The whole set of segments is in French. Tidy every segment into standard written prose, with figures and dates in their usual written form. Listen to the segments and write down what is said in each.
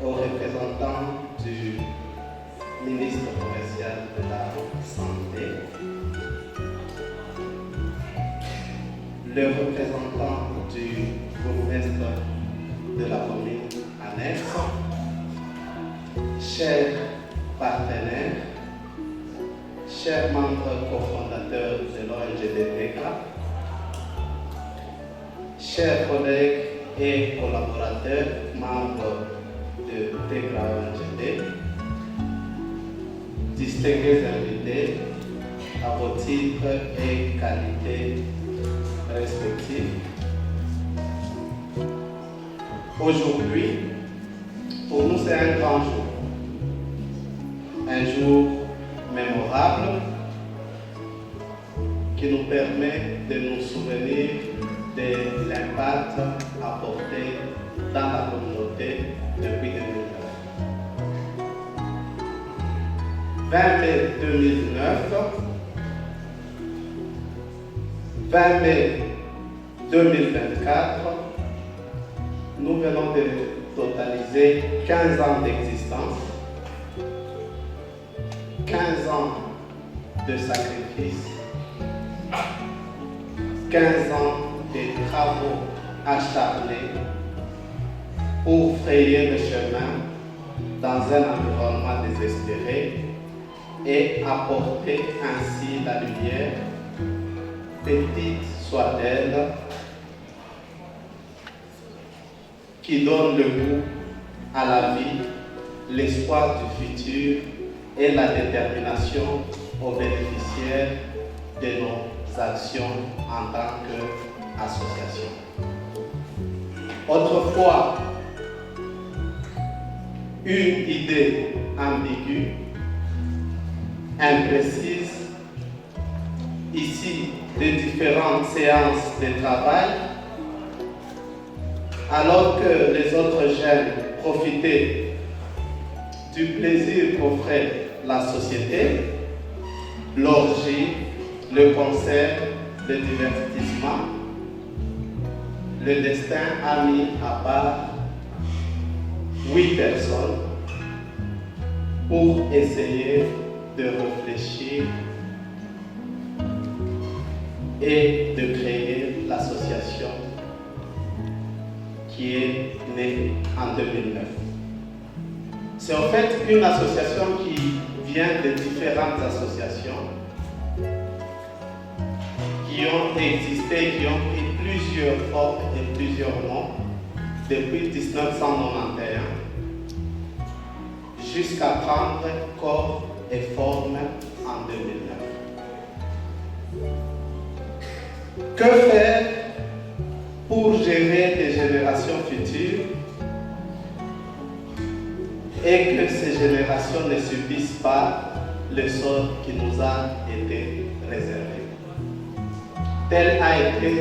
aux représentants du ministre provincial de la Santé, le représentant du bourgmestre de la commune annexe, chers partenaires, chers membres cofondateurs de l'ONG chers collègues et collaborateurs, membres de TEGRA ONGD, distingués invités à vos titres et qualités respectifs. Aujourd'hui, pour nous, c'est un grand jour. Un jour mémorable qui nous permet de nous souvenir de l'impact apporté dans la communauté depuis 2009. 20 mai 2009, 20 mai 2024, nous venons de totaliser 15 ans d'existence, 15 ans de sacrifice, 15 ans de travaux acharnés pour frayer le chemin dans un environnement désespéré et apporter ainsi la lumière, petite soit-elle, qui donne le goût à la vie, l'espoir du futur et la détermination aux bénéficiaires de nos actions en tant qu'association. Autrefois, une idée ambiguë, imprécise, ici de différentes séances de travail, alors que les autres jeunes profitaient du plaisir qu'offrait la société, l'orgie, le concert, le divertissement, le destin a mis à part 8 personnes pour essayer de réfléchir et de créer l'association qui est née en 2009. C'est en fait une association qui vient de différentes associations qui ont existé, qui ont pris plusieurs formes et plusieurs noms depuis 1991 jusqu'à prendre corps et forme en 2009. Que faire pour gérer les générations futures et que ces générations ne subissent pas le sort qui nous a été réservé? Telle a été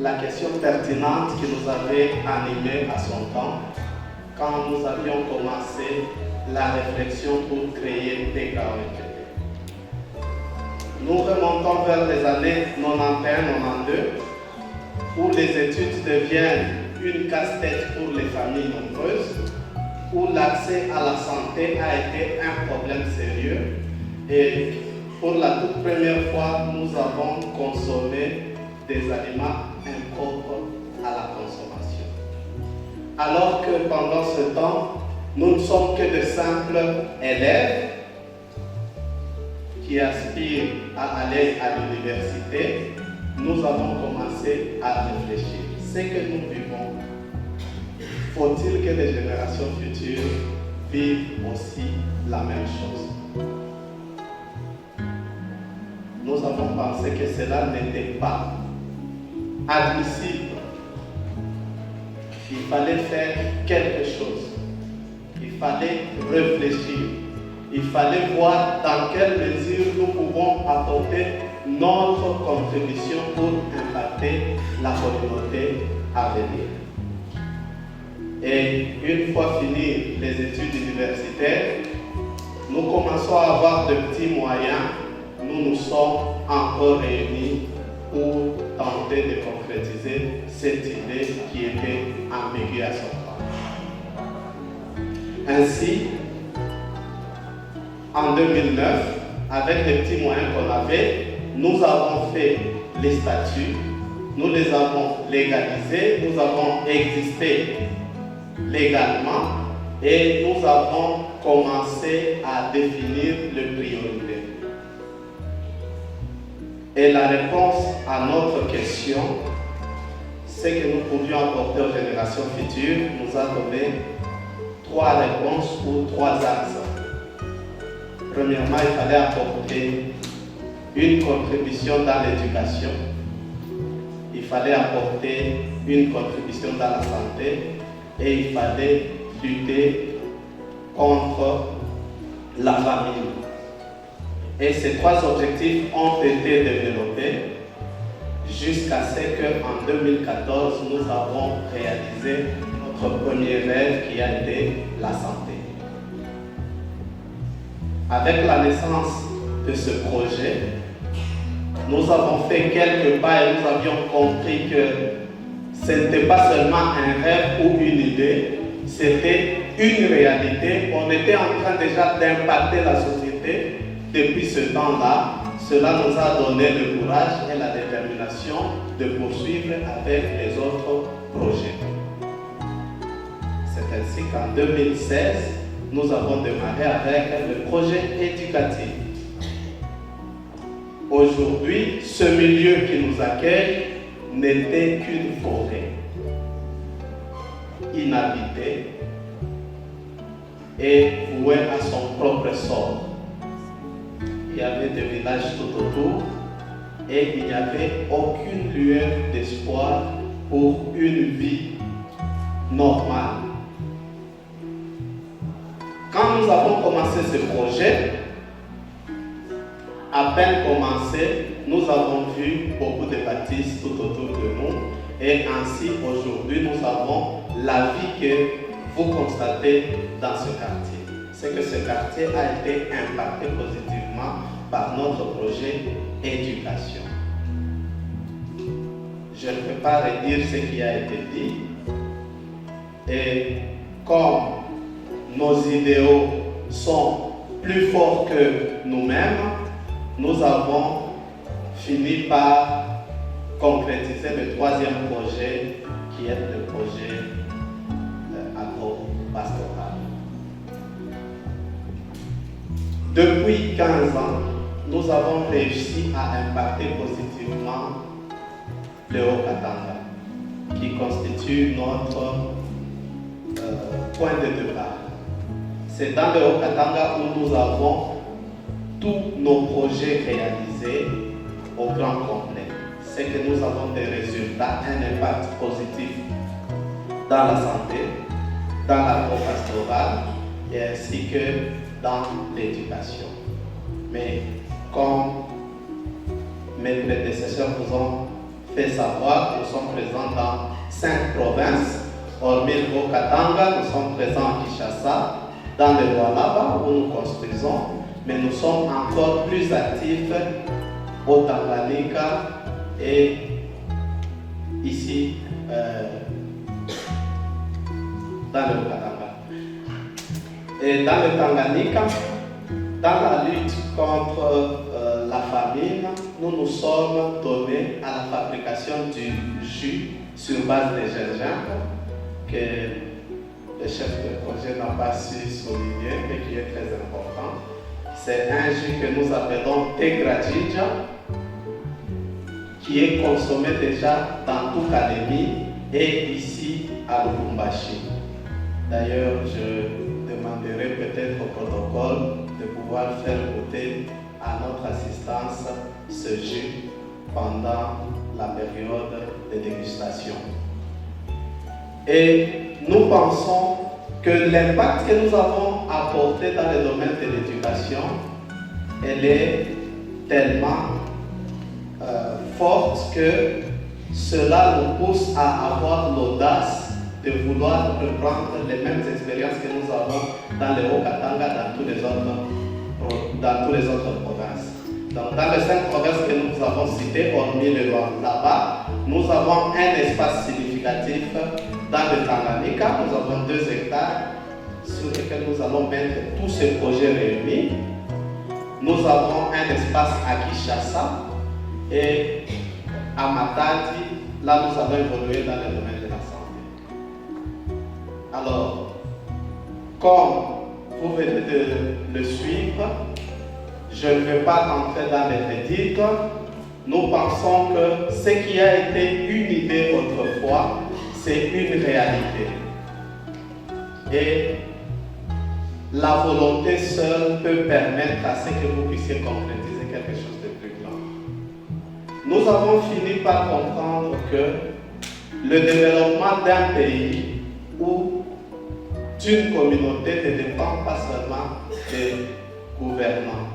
la question pertinente qui nous avait animés à son temps quand nous avions commencé la réflexion pour créer TEGRA ONGD. Nous remontons vers les années 91-92 où les études deviennent une casse-tête pour les familles nombreuses, où l'accès à la santé a été un problème sérieux et pour la toute première fois, nous avons consommé des aliments impropres à la consommation. Alors que pendant ce temps, nous ne sommes que de simples élèves qui aspirent à aller à l'université, nous avons commencé à réfléchir. Ce que nous vivons, faut-il que les générations futures vivent aussi la même chose? Nous avons pensé que cela n'était pas admissible. Il fallait faire quelque chose. Il fallait réfléchir. Il fallait voir dans quelle mesure nous pouvons apporter notre contribution pour impacter la communauté à venir. Et une fois finies les études universitaires, nous commençons à avoir de petits moyens. Nous nous sommes encore réunis pour tenter de concrétiser cette idée qui était ambiguë à son temps. Ainsi, en 2009, avec les petits moyens qu'on avait, nous avons fait les statuts, nous les avons légalisés, nous avons existé légalement et nous avons commencé à définir les priorités. Et la réponse à notre question, c'est que nous pouvions apporter aux générations futures, nous a donné 3 réponses ou 3 axes. Premièrement, il fallait apporter une contribution dans l'éducation. Il fallait apporter une contribution dans la santé et il fallait lutter contre la famine. Et ces 3 objectifs ont été développés jusqu'à ce qu'en 2014, nous avons réalisé notre premier rêve qui a été la santé. Avec la naissance de ce projet, nous avons fait quelques pas et nous avions compris que ce n'était pas seulement un rêve ou une idée, c'était une réalité. On était en train déjà d'impacter la société depuis ce temps-là. Cela nous a donné le courage et la détermination de poursuivre avec les autres projets. C'est ainsi qu'en 2016, nous avons démarré avec le projet éducatif. Aujourd'hui, ce milieu qui nous accueille n'était qu'une forêt inhabitée et vouée à son propre sort. Il y avait des villages tout autour et il n'y avait aucune lueur d'espoir pour une vie normale. Quand nous avons commencé ce projet, à peine commencé, nous avons vu beaucoup de bâtisses tout autour de nous et ainsi aujourd'hui nous avons la vie que vous constatez dans ce quartier. C'est que ce quartier a été impacté positivement par notre projet éducation. Je ne peux pas redire ce qui a été dit et comme nos idéaux sont plus forts que nous-mêmes, nous avons fini par concrétiser le 3e projet qui est le projet agro-pastoral. Depuis 15 ans, nous avons réussi à impacter positivement le Haut-Katanga, qui constitue notre point de départ. C'est dans le Haut-Katanga où nous avons tous nos projets réalisés au grand complet. C'est que nous avons des résultats, un impact positif dans la santé, dans l'agro-pastoral et ainsi que dans l'éducation. Mais comme mes prédécesseurs vous ont fait savoir, nous sommes présents dans 5 provinces. Hormis le Haut-Katanga, nous sommes présents à Kinshasa, dans le Lualaba où nous construisons, mais nous sommes encore plus actifs au Tanganyika et ici dans le Haut-Katanga. Et dans le Tanganyika, dans la lutte contre la famine, nous nous sommes donnés à la fabrication du jus sur base de gingembre que le chef de projet n'a pas su souligner et qui est très important. C'est un jus que nous appelons Tegradjidja, qui est consommé déjà dans tout Kalemi et ici à Lubumbashi. D'ailleurs, je demanderai peut-être au protocole de pouvoir faire goûter à notre assistance ce jus pendant la période de dégustation. Et nous pensons que l'impact que nous avons apporté dans le domaine de l'éducation, elle est tellement forte que cela nous pousse à avoir l'audace de vouloir reprendre les mêmes expériences que nous avons dans le Haut-Katanga, dans tous les autres provinces. Donc, dans les 5 provinces que nous avons citées, hormis le là-bas, nous avons un espace significatif dans le Tanganyika. Nous avons 2 hectares sur lequel nous allons mettre tous ces projets réunis. Nous avons un espace à Kinshasa et à Matadi. Là, nous allons évoluer dans le domaine de la santé. Alors, comme vous venez de le suivre, je ne vais pas rentrer dans les verdict. Nous pensons que ce qui a été une idée autrefois, c'est une réalité. Et la volonté seule peut permettre à ce que vous puissiez concrétiser quelque chose de plus grand. Nous avons fini par comprendre que le développement d'un pays ou d'une communauté ne dépend pas seulement des gouvernants.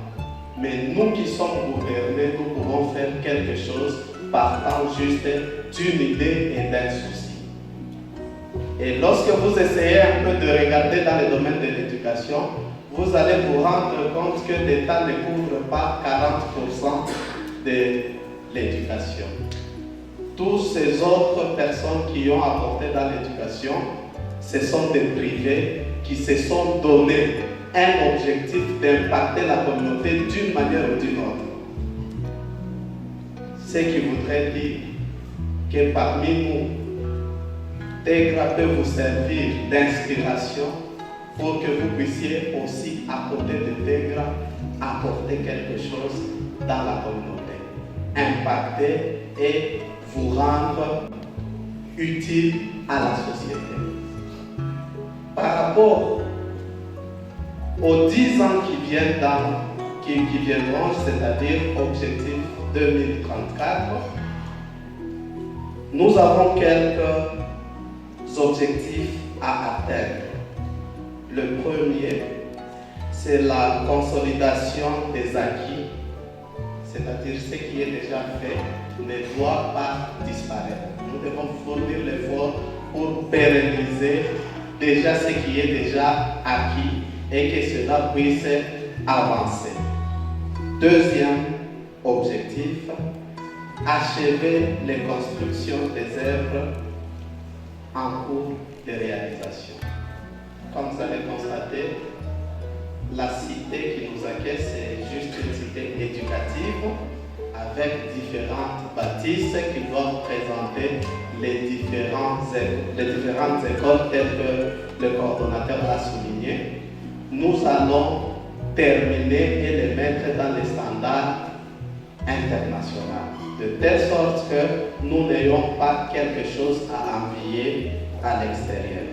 Mais nous qui sommes gouvernés, nous pouvons faire quelque chose partant juste d'une idée et d'un souci. Et lorsque vous essayez un peu de regarder dans le domaine de l'éducation, vous allez vous rendre compte que l'État ne couvre pas 40% de l'éducation. Toutes ces autres personnes qui ont apporté dans l'éducation, ce sont des privés qui se sont donné un objectif d'impacter la communauté d'une manière ou d'une autre. Ce qui voudrait dire que parmi nous, TEGRA peut vous servir d'inspiration pour que vous puissiez aussi, à côté de TEGRA, apporter quelque chose dans la communauté, impacter et vous rendre utile à la société. Par rapport aux 10 ans qui viendront, c'est-à-dire objectif 2034, nous avons quelques objectifs à atteindre. Le premier, c'est la consolidation des acquis, c'est-à-dire ce qui est déjà fait ne doit pas disparaître. Nous devons fournir l'effort pour pérenniser déjà ce qui est déjà acquis et que cela puisse avancer. Deuxième objectif, achever les constructions des œuvres en cours de réalisation. Comme vous allez constater, la cité qui nous accueille, c'est juste une cité éducative avec différentes bâtisses qui doivent présenter les différentes écoles telles que le coordonnateur l'a souligné. Nous allons terminer et les mettre dans les standards internationaux, de telle sorte que nous n'ayons pas quelque chose à envier à l'extérieur.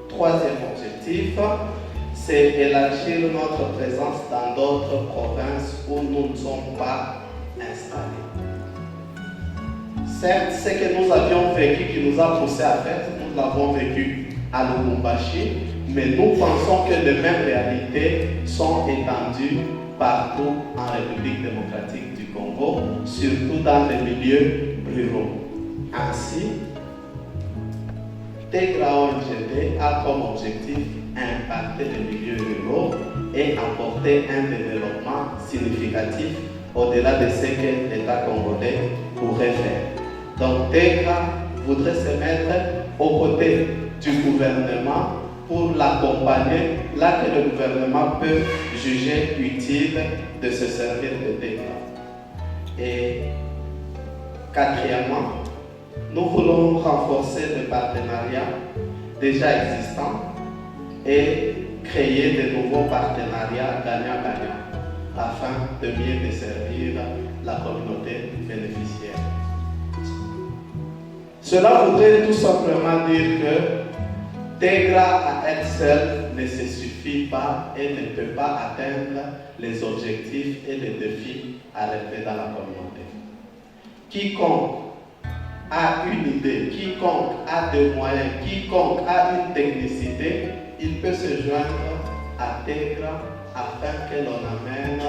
Troisième objectif, c'est élargir notre présence dans d'autres provinces où nous ne sommes pas installés. Certes, ce que nous avions vécu, qui nous a poussé à faire, nous l'avons vécu à Lubumbashi, mais nous pensons que les mêmes réalités sont étendues partout en République démocratique du Congo, surtout dans les milieux ruraux. Ainsi, TEGRA ONGD a comme objectif impacter les milieux ruraux et apporter un développement significatif au-delà de ce que l'État congolais pourrait faire. Donc TEGRA voudrait se mettre aux côtés du gouvernement pour l'accompagner là que le gouvernement peut juger utile de se servir de TEGRA. Et quatrièmement, nous voulons renforcer les partenariats déjà existants et créer de nouveaux partenariats gagnant-gagnant afin de mieux desservir la communauté bénéficiaire. Cela voudrait tout simplement dire que TEGRA à elle seule ne se suffit pas et ne peut pas atteindre les objectifs et les défis à relever dans la communauté. Quiconque a une idée, quiconque a des moyens, quiconque a une technicité, il peut se joindre à TEGRA afin que l'on amène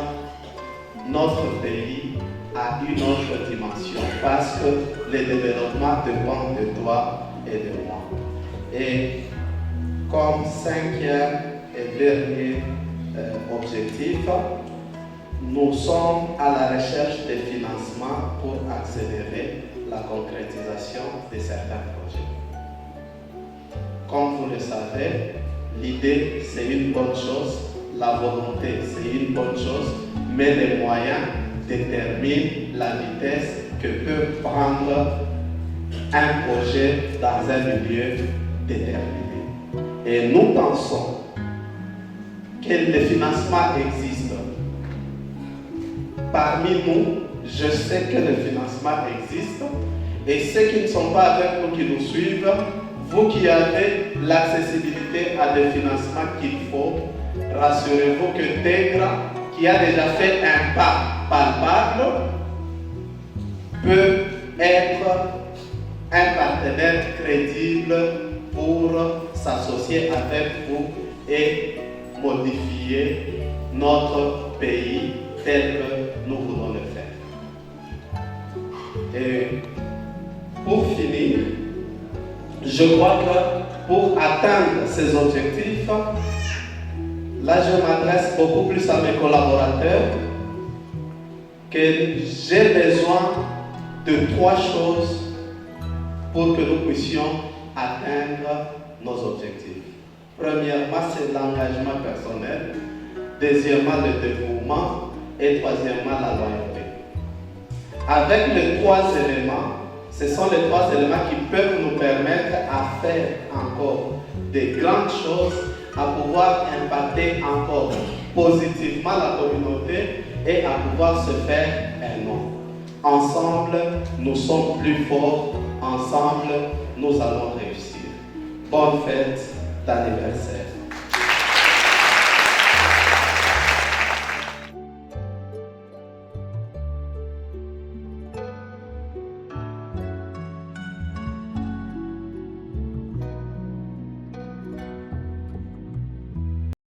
notre pays à une autre dimension, parce que le développement dépend de toi et de moi. Et comme cinquième et dernier objectif, nous sommes à la recherche de financements pour accélérer la concrétisation de certains projets. Comme vous le savez, l'idée c'est une bonne chose, la volonté c'est une bonne chose, mais les moyens déterminent la vitesse que peut prendre un projet dans un milieu déterminé. Et nous pensons que le financement existe. Parmi nous, je sais que le financement existe. Et ceux qui ne sont pas avec nous, qui nous suivent, vous qui avez l'accessibilité à des financements qu'il faut, rassurez-vous que Tegra, qui a déjà fait un pas palpable, peut être un partenaire crédible pour s'associer avec vous et modifier notre pays tel que nous voulons le faire. Et pour finir, je crois que pour atteindre ces objectifs, là je m'adresse beaucoup plus à mes collaborateurs, que j'ai besoin de 3 choses pour que nous puissions atteindre nos objectifs. Premièrement, c'est l'engagement personnel. Deuxièmement, le dévouement. Et troisièmement, la loyauté. Avec les 3 éléments, ce sont les 3 éléments qui peuvent nous permettre à faire encore des grandes choses, à pouvoir impacter encore positivement la communauté et à pouvoir se faire un nom. Ensemble, nous sommes plus forts. Ensemble, nous allons réussir. Bonne fête d'anniversaire.